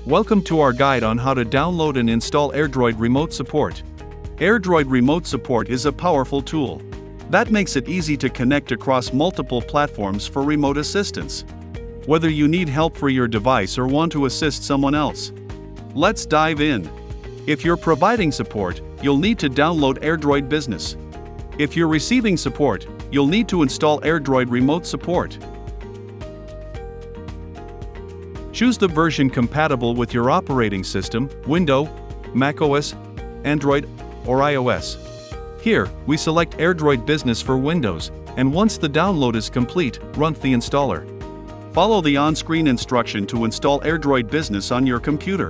Welcome to our guide on how to download and install AirDroid Remote Support. AirDroid Remote Support is a powerful tool that makes it easy to connect across multiple platforms for remote assistance. Whether you need help for your device or want to assist someone else. Let's dive in. If you're providing support, you'll need to download AirDroid Business. If you're receiving support, you'll need to install AirDroid Remote Support. Choose the version compatible with your operating system, Windows, macOS, Android, or iOS. Here, we select AirDroid Business for Windows, and once the download is complete, run the installer. Follow the on-screen instruction to install AirDroid Business on your computer.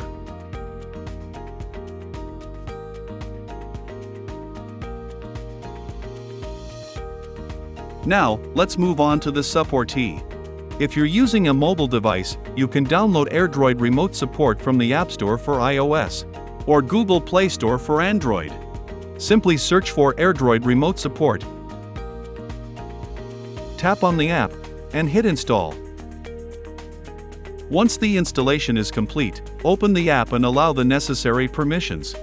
Now, let's move on to the supportee. If you're using a mobile device, you can download AirDroid Remote Support from the App Store for iOS or Google Play Store for Android. Simply search for AirDroid Remote Support. Tap on the app and hit Install. Once the installation is complete, open the app and allow the necessary permissions.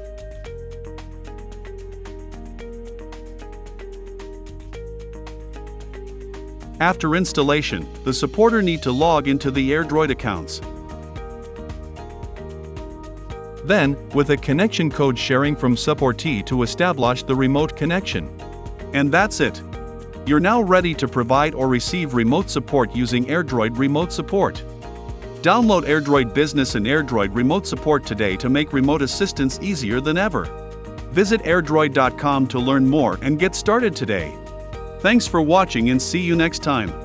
After installation, the supporter need to log into the AirDroid accounts. Then, with a connection code sharing from supportee to establish the remote connection. And that's it. You're now ready to provide or receive remote support using AirDroid Remote Support. Download AirDroid Business and AirDroid Remote Support today to make remote assistance easier than ever. Visit airdroid.com to learn more and get started today. Thanks for watching and see you next time.